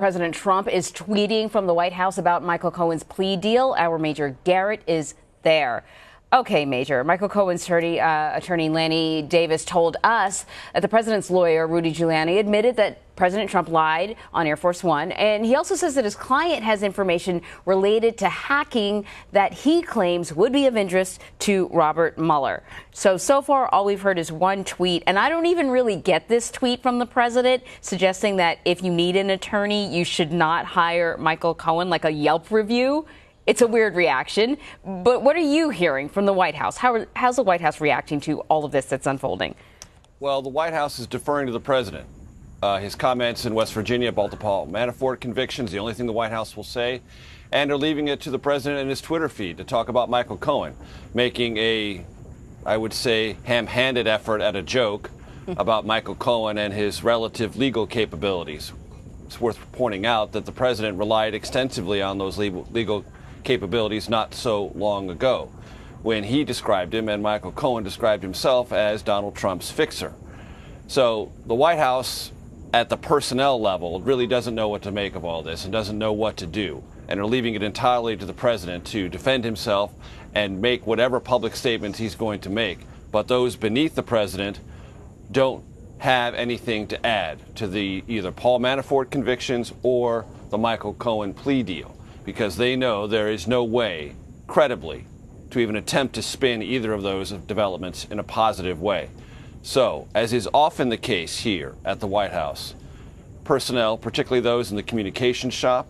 President Trump is tweeting from the White House about Michael Cohen's plea deal. Our Major Garrett is there. Okay, Major. Michael Cohen's attorney Lanny Davis told us that the president's lawyer, Rudy Giuliani, admitted that President Trump lied on Air Force One. And he also says that his client has information related to hacking that he claims would be of interest to Robert Mueller. So far, all we've heard is one tweet. And I don't even really get this tweet from the president suggesting that if you need an attorney, you should not hire Michael Cohen, like a Yelp review. It's a weird reaction, but what are you hearing from the White House? How's the White House reacting to all of this that's unfolding? Well, the White House is deferring to the president. His comments in West Virginia about the Paul Manafort convictions, the only thing the White House will say, and are leaving it to the president and his Twitter feed to talk about Michael Cohen, making a, I would say, ham-handed effort at a joke about Michael Cohen and his relative legal capabilities. It's worth pointing out that the president relied extensively on those legal capabilities not so long ago when he described him and Michael Cohen described himself as Donald Trump's fixer. So the White House at the personnel level really doesn't know what to make of all this and doesn't know what to do, and are leaving it entirely to the president to defend himself and make whatever public statements he's going to make. But those beneath the president don't have anything to add to the either Paul Manafort convictions or the Michael Cohen plea deal, because they know there is no way, credibly, to even attempt to spin either of those developments in a positive way. So, as is often the case here at the White House, personnel, particularly those in the communications shop,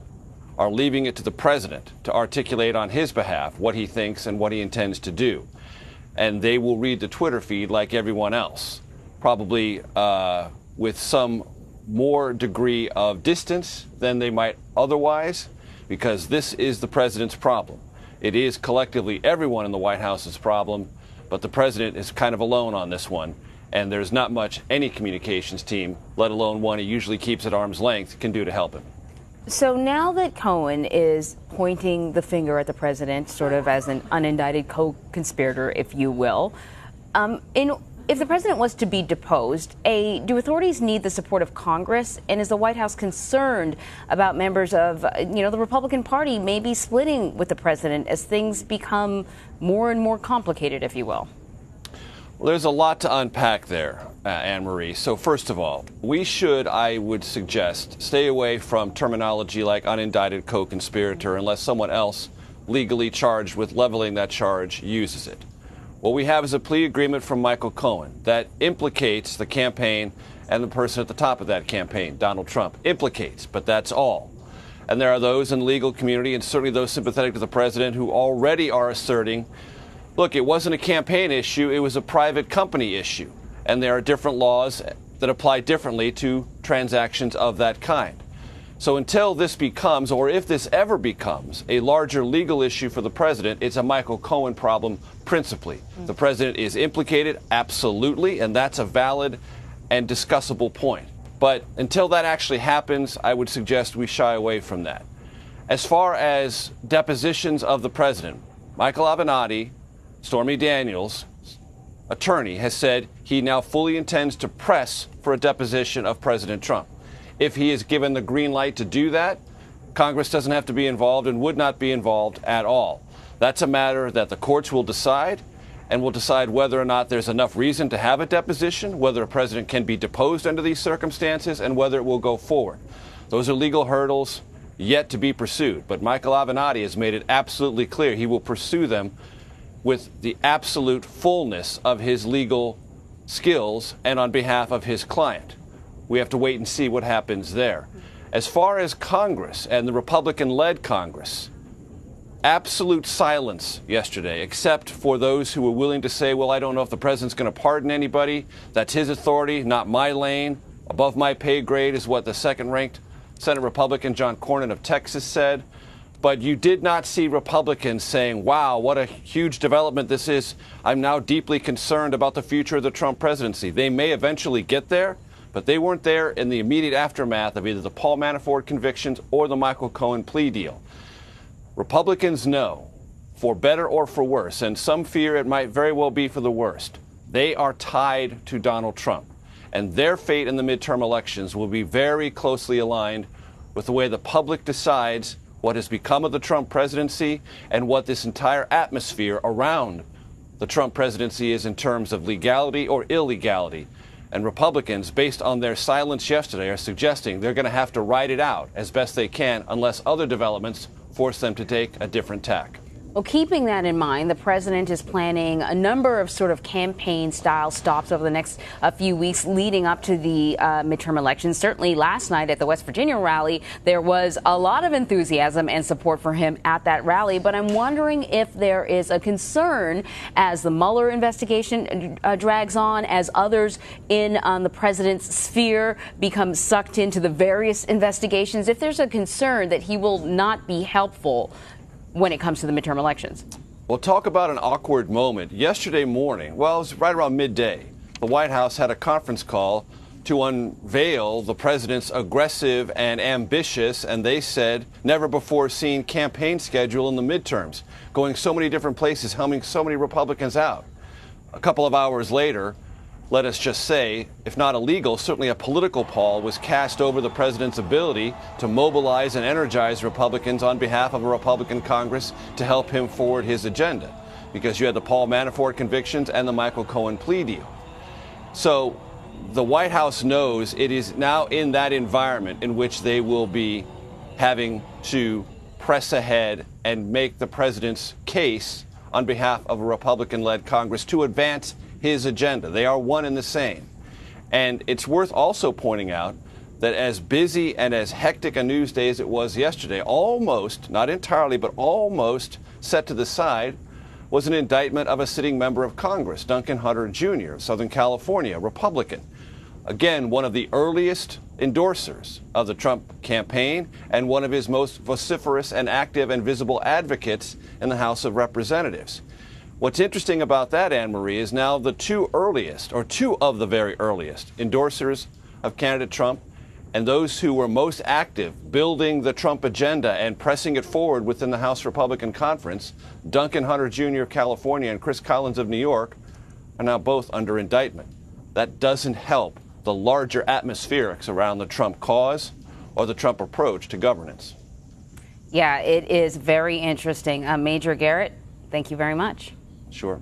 are leaving it to the president to articulate on his behalf what he thinks and what he intends to do. And they will read the Twitter feed like everyone else, probably with some more degree of distance than they might otherwise, because this is the president's problem. It is collectively everyone in the White House's problem, but the president is kind of alone on this one, and there's not much any communications team, let alone one he usually keeps at arm's length, can do to help him. So now that Cohen is pointing the finger at the president, sort of as an unindicted co-conspirator, if you will, if the president was to be deposed, do authorities need the support of Congress? And is the White House concerned about members of, the Republican Party maybe splitting with the president as things become more and more complicated, if you will? Well, there's a lot to unpack there, Anne-Marie. So first of all, we should, I would suggest, stay away from terminology like unindicted co-conspirator unless someone else legally charged with leveling that charge uses it. What we have is a plea agreement from Michael Cohen that implicates the campaign and the person at the top of that campaign, Donald Trump. Implicates, but that's all. And there are those in the legal community, and certainly those sympathetic to the president, who already are asserting, look, it wasn't a campaign issue, it was a private company issue. And there are different laws that apply differently to transactions of that kind. So until this becomes, or if this ever becomes, a larger legal issue for the president, it's a Michael Cohen problem principally. The president is implicated, absolutely, and that's a valid and discussable point. But until that actually happens, I would suggest we shy away from that. As far as depositions of the president, Michael Avenatti, Stormy Daniels' attorney, has said he now fully intends to press for a deposition of President Trump. If he is given the green light to do that, Congress doesn't have to be involved and would not be involved at all. That's a matter that the courts will decide, and will decide whether or not there's enough reason to have a deposition, whether a president can be deposed under these circumstances, and whether it will go forward. Those are legal hurdles yet to be pursued. But Michael Avenatti has made it absolutely clear he will pursue them with the absolute fullness of his legal skills and on behalf of his client. We have to wait and see what happens there. As far as Congress and the Republican-led Congress, absolute silence yesterday, except for those who were willing to say, well, I don't know if the president's going to pardon anybody. That's his authority, not my lane. Above my pay grade is what the second-ranked Senate Republican John Cornyn of Texas said. But you did not see Republicans saying, wow, what a huge development this is. I'm now deeply concerned about the future of the Trump presidency. They may eventually get there, but they weren't there in the immediate aftermath of either the Paul Manafort convictions or the Michael Cohen plea deal. Republicans know, for better or for worse, and some fear it might very well be for the worst, they are tied to Donald Trump. And their fate in the midterm elections will be very closely aligned with the way the public decides what has become of the Trump presidency and what this entire atmosphere around the Trump presidency is in terms of legality or illegality. And Republicans, based on their silence yesterday, are suggesting they're going to have to ride it out as best they can unless other developments force them to take a different tack. Well, keeping that in mind, the president is planning a number of sort of campaign-style stops over the next few weeks leading up to the midterm elections. Certainly last night at the West Virginia rally, there was a lot of enthusiasm and support for him at that rally. But I'm wondering if there is a concern as the Mueller investigation drags on, as others in the president's sphere become sucked into the various investigations, if there's a concern that he will not be helpful when it comes to the midterm elections. Well, talk about an awkward moment. Yesterday morning, well, it was right around midday, the White House had a conference call to unveil the president's aggressive and ambitious, and they said, never before seen campaign schedule in the midterms, going so many different places, helming so many Republicans out. A couple of hours later, let us just say, if not illegal, certainly a political pall was cast over the president's ability to mobilize and energize Republicans on behalf of a Republican Congress to help him forward his agenda, because you had the Paul Manafort convictions and the Michael Cohen plea deal. So the White House knows it is now in that environment in which they will be having to press ahead and make the president's case on behalf of a Republican-led Congress to advance his agenda. They are one and the same. And it's worth also pointing out that as busy and as hectic a news day as it was yesterday, almost, not entirely, but almost set to the side was an indictment of a sitting member of Congress, Duncan Hunter Jr. of Southern California, Republican. Again, one of the earliest endorsers of the Trump campaign and one of his most vociferous and active and visible advocates in the House of Representatives. What's interesting about that, Anne-Marie, is now the two of the very earliest endorsers of candidate Trump and those who were most active building the Trump agenda and pressing it forward within the House Republican Conference, Duncan Hunter Jr. of California and Chris Collins of New York, are now both under indictment. That doesn't help the larger atmospherics around the Trump cause or the Trump approach to governance. Yeah, it is very interesting. Major Garrett, thank you very much. Sure.